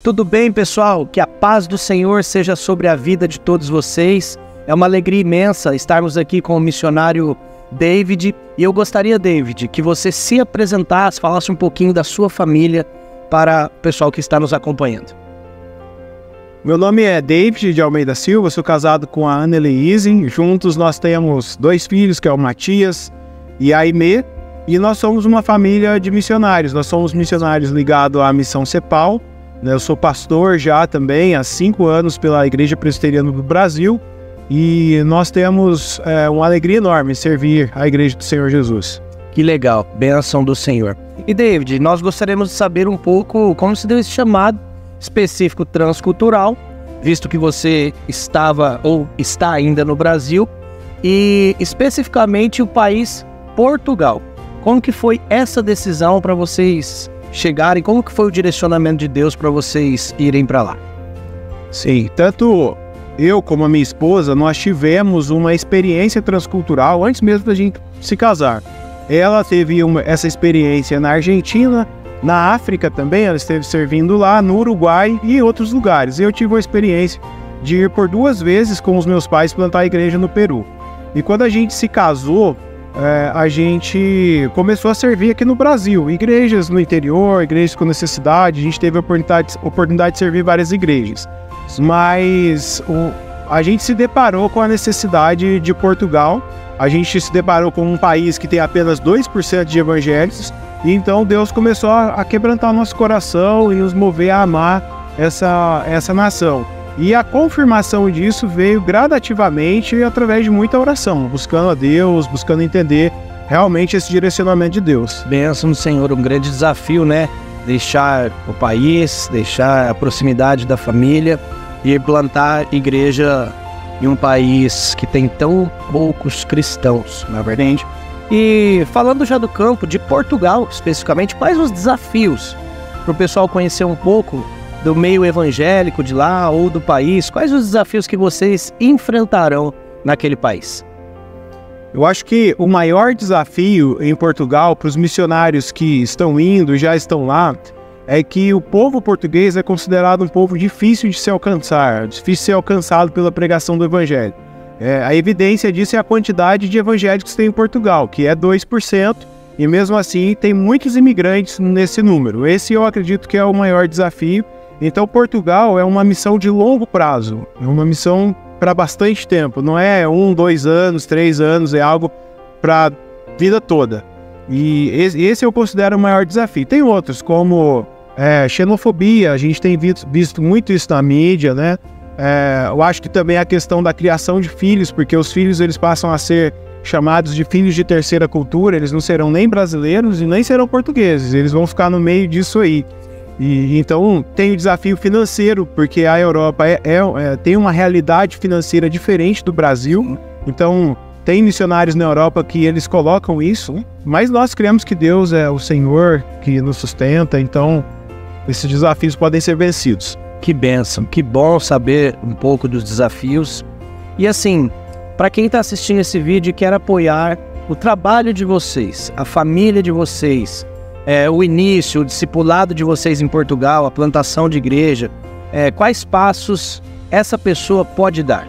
Tudo bem, pessoal? Que a paz do Senhor seja sobre a vida de todos vocês. É uma alegria imensa estarmos aqui com o missionário David. E eu gostaria, David, que você se apresentasse, falasse um pouquinho da sua família para o pessoal que está nos acompanhando. Meu nome é David de Almeida Silva, sou casado com a Ana Eleise. Juntos nós temos 2 filhos, que é o Matias e a Aimee. E nós somos uma família de missionários. Nós somos missionários ligados à Missão CEPAL. Eu sou pastor já também há 5 anos pela Igreja Presbiteriana do Brasil e nós temos uma alegria enorme servir a Igreja do Senhor Jesus. Que legal, bênção do Senhor. E David, nós gostaríamos de saber um pouco como se deu esse chamado específico transcultural, visto que você estava ou está ainda no Brasil, e especificamente o país Portugal. Como que foi essa decisão para vocês chegarem? Como que foi o direcionamento de Deus para vocês irem para lá? Sim, tanto eu como a minha esposa, nós tivemos uma experiência transcultural antes mesmo da gente se casar. Ela teve essa experiência na Argentina, na África também, ela esteve servindo lá, no Uruguai e em outros lugares. Eu tive a experiência de ir por 2 vezes com os meus pais plantar a igreja no Peru. E quando a gente se casou, a gente começou a servir aqui no Brasil, igrejas no interior, igrejas com necessidade. A gente teve a oportunidade de servir várias igrejas, mas a gente se deparou com a necessidade de Portugal. A gente se deparou com um país que tem apenas 2% de evangélicos, e então Deus começou a quebrantar o nosso coração e nos mover a amar essa nação. E a confirmação disso veio gradativamente através de muita oração, buscando a Deus, buscando entender realmente esse direcionamento de Deus. Bênção do Senhor, um grande desafio, né? Deixar o país, deixar a proximidade da família e plantar igreja em um país que tem tão poucos cristãos, na verdade. E falando já do campo de Portugal, especificamente, quais os desafios para o pessoal conhecer um pouco do meio evangélico de lá ou do país? Quais os desafios que vocês enfrentarão naquele país? Eu acho que o maior desafio em Portugal para os missionários que estão indo, já estão lá, é que o povo português é considerado um povo difícil de se alcançar, difícil de ser alcançado pela pregação do evangelho. A evidência disso é a quantidade de evangélicos que tem em Portugal, que é 2%, e mesmo assim tem muitos imigrantes nesse número. Esse eu acredito que é o maior desafio. Então Portugal é uma missão de longo prazo, é uma missão para bastante tempo, não é 1, 2 anos, 3 anos, é algo para a vida toda. E esse eu considero o maior desafio. Tem outros, como xenofobia, a gente tem visto muito isso na mídia, né? Eu acho que também a questão da criação de filhos, porque os filhos eles passam a ser chamados de filhos de terceira cultura, eles não serão nem brasileiros e nem serão portugueses, eles vão ficar no meio disso aí. E então tem o desafio financeiro, porque a Europa tem uma realidade financeira diferente do Brasil. Então tem missionários na Europa que eles colocam isso, mas nós cremos que Deus é o Senhor que nos sustenta, então esses desafios podem ser vencidos. Que bênção, que bom saber um pouco dos desafios. E assim, para quem está assistindo esse vídeo e quer apoiar o trabalho de vocês, a família de vocês, o início, o discipulado de vocês em Portugal, a plantação de igreja, quais passos essa pessoa pode dar?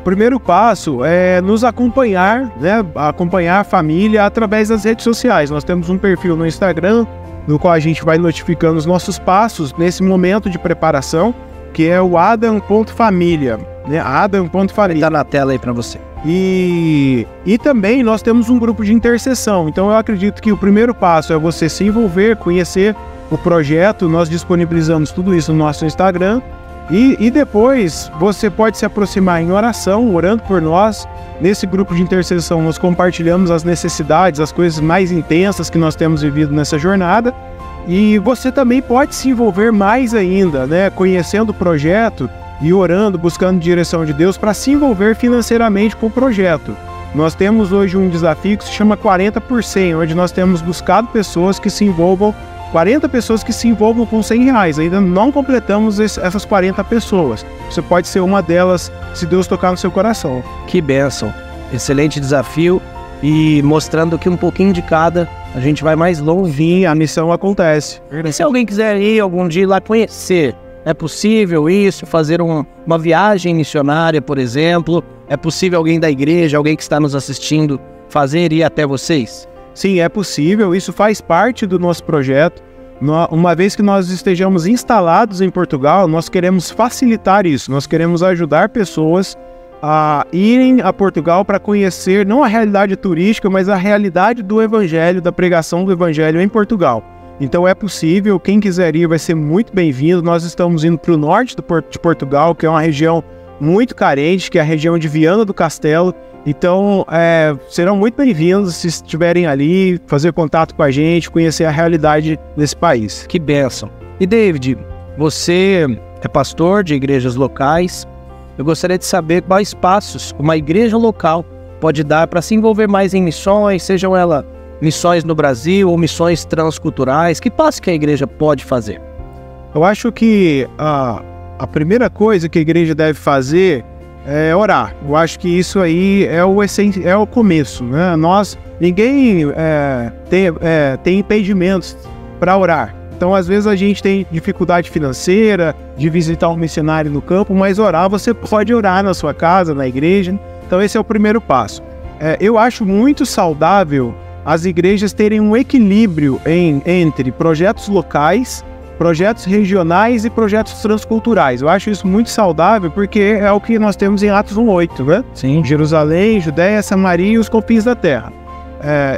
O primeiro passo é nos acompanhar, né? Acompanhar a família através das redes sociais. Nós temos um perfil no Instagram, no qual a gente vai notificando os nossos passos nesse momento de preparação, que é o adam.família, né? Adam.família. Está na tela aí para você. E também nós temos um grupo de intercessão. Então eu acredito que o primeiro passo é você se envolver, conhecer o projeto. Nós disponibilizamos tudo isso no nosso Instagram. E depois você pode se aproximar em oração, orando por nós. Nesse grupo de intercessão nós compartilhamos as necessidades, as coisas mais intensas que nós temos vivido nessa jornada. E você também pode se envolver mais ainda, né? Conhecendo o projeto e orando, buscando direção de Deus para se envolver financeiramente com o projeto. Nós temos hoje um desafio que se chama 40 por 100, onde nós temos buscado pessoas que se envolvam, 40 pessoas que se envolvam com R$100. Ainda não completamos essas 40 pessoas. Você pode ser uma delas se Deus tocar no seu coração. Que bênção! Excelente desafio. e mostrando que um pouquinho de cada, a gente vai mais longe. Sim, a missão acontece. E se alguém quiser ir algum dia lá conhecer, é possível isso? Fazer uma viagem missionária, por exemplo? É possível alguém da igreja, alguém que está nos assistindo, fazer e ir até vocês? Sim, é possível. Isso faz parte do nosso projeto. Uma vez que nós estejamos instalados em Portugal, nós queremos facilitar isso. Nós queremos ajudar pessoas a irem a Portugal para conhecer não a realidade turística, mas a realidade do Evangelho, da pregação do Evangelho em Portugal. Então é possível, quem quiser ir vai ser muito bem-vindo. Nós estamos indo para o norte de Portugal, que é uma região muito carente, que é a região de Viana do Castelo. Então serão muito bem-vindos se estiverem ali, fazer contato com a gente, conhecer a realidade desse país. Que bênção! E David, você é pastor de igrejas locais. Eu gostaria de saber quais passos uma igreja local pode dar para se envolver mais em missões, sejam elas missões no Brasil ou missões transculturais. Que passo que a igreja pode fazer? Eu acho que a primeira coisa que a igreja deve fazer é orar. Eu acho que isso aí é o começo, né? Ninguém tem impedimentos para orar. Então, às vezes a gente tem dificuldade financeira de visitar um missionário no campo, mas orar, você pode orar na sua casa, na igreja. Então, esse é o primeiro passo. Eu acho muito saudável as igrejas terem um equilíbrio entre projetos locais, projetos regionais e projetos transculturais. Eu acho isso muito saudável porque é o que nós temos em Atos 1:8, né? Sim. Jerusalém, Judéia, Samaria e os confins da terra.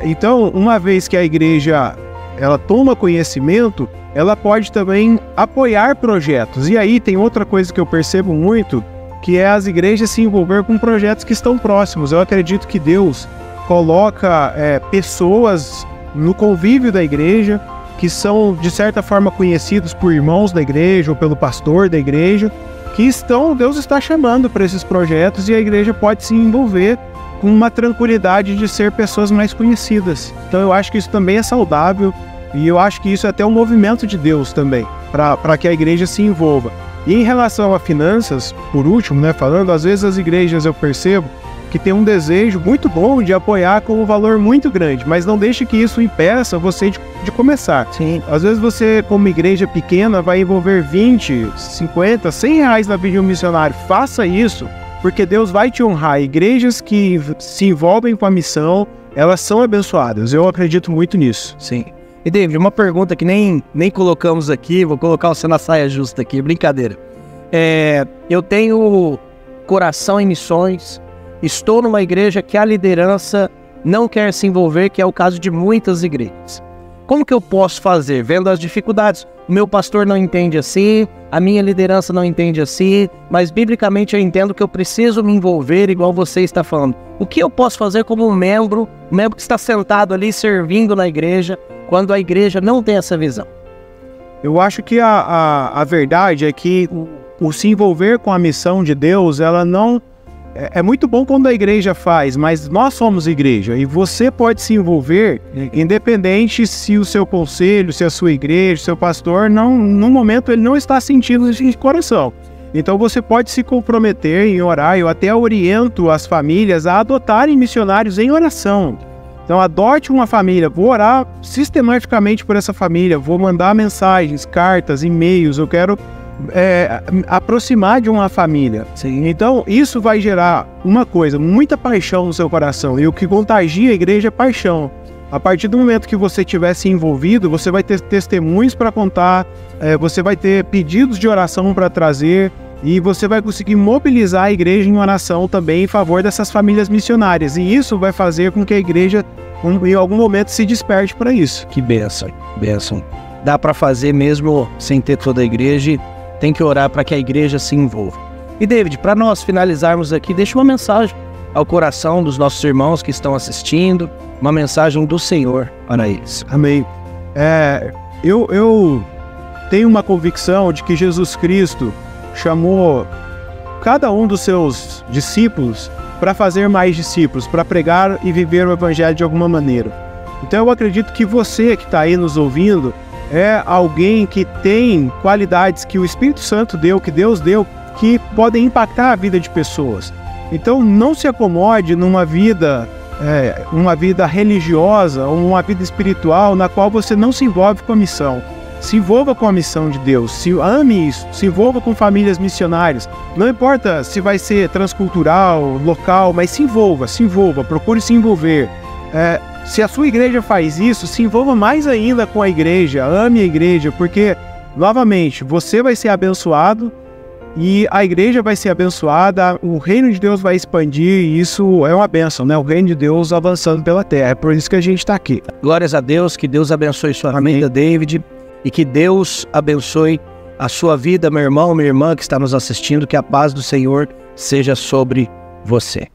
Então, uma vez que a igreja ela toma conhecimento, ela pode também apoiar projetos. E aí tem outra coisa que eu percebo muito, que é as igrejas se envolver com projetos que estão próximos. Eu acredito que Deus coloca pessoas no convívio da igreja, que são, de certa forma, conhecidos por irmãos da igreja ou pelo pastor da igreja, que Deus está chamando para esses projetos e a igreja pode se envolver com uma tranquilidade de ser pessoas mais conhecidas. Então eu acho que isso também é saudável e eu acho que isso é até um movimento de Deus também, para que a igreja se envolva. E em relação a finanças, por último, né, falando, às vezes as igrejas eu percebo que tem um desejo muito bom de apoiar com um valor muito grande, mas não deixe que isso impeça você de começar. Sim. Às vezes você, como igreja pequena, vai envolver 20, 50, 100 reais na vida de um missionário. Faça isso, porque Deus vai te honrar. Igrejas que se envolvem com a missão, elas são abençoadas. Eu acredito muito nisso. Sim. E David, uma pergunta que nem colocamos aqui, vou colocar você na saia justa aqui, brincadeira. Eu tenho coração em missões, estou numa igreja que a liderança não quer se envolver, que é o caso de muitas igrejas. Como que eu posso fazer? Vendo as dificuldades. O meu pastor não entende assim, a minha liderança não entende assim, mas biblicamente eu entendo que eu preciso me envolver igual você está falando. O que eu posso fazer como um membro que está sentado ali servindo na igreja, quando a igreja não tem essa visão? Eu acho que a verdade é que o se envolver com a missão de Deus, ela não... É muito bom quando a igreja faz, mas nós somos igreja e você pode se envolver independente se o seu conselho, se a sua igreja, seu pastor, no momento ele não está sentindo isso de coração. Então você pode se comprometer em orar. Eu até oriento as famílias a adotarem missionários em oração. Então adote uma família, vou orar sistematicamente por essa família, vou mandar mensagens, cartas, e-mails, eu quero aproximar de uma família. Sim. Então isso vai gerar uma coisa, muita paixão no seu coração, e o que contagia a igreja é paixão. A partir do momento que você estiver se envolvido, você vai ter testemunhos para contar, você vai ter pedidos de oração para trazer, e você vai conseguir mobilizar a igreja em oração também em favor dessas famílias missionárias, e isso vai fazer com que a igreja em algum momento se desperte para isso. Que bênção, bênção. Dá para fazer mesmo sem ter toda a igreja. Tem que orar para que a igreja se envolva. E David, para nós finalizarmos aqui, deixa uma mensagem ao coração dos nossos irmãos que estão assistindo, uma mensagem do Senhor para eles. Amém. Eu tenho uma convicção de que Jesus Cristo chamou cada um dos seus discípulos para fazer mais discípulos, para pregar e viver o evangelho de alguma maneira. Então eu acredito que você que está aí nos ouvindo é alguém que tem qualidades que o Espírito Santo deu, que Deus deu, que podem impactar a vida de pessoas. Então não se acomode numa vida uma vida religiosa ou uma vida espiritual na qual você não se envolve com a missão. Se envolva com a missão de Deus, ame isso, se envolva com famílias missionárias. Não importa se vai ser transcultural, local, mas se envolva, procure se envolver. Se a sua igreja faz isso, se envolva mais ainda com a igreja, ame a igreja, porque, novamente, você vai ser abençoado e a igreja vai ser abençoada, o reino de Deus vai expandir e isso é uma bênção, né? O reino de Deus avançando pela terra, é por isso que a gente está aqui. Glórias a Deus, que Deus abençoe sua família, David, e que Deus abençoe a sua vida, meu irmão, minha irmã que está nos assistindo, que a paz do Senhor seja sobre você.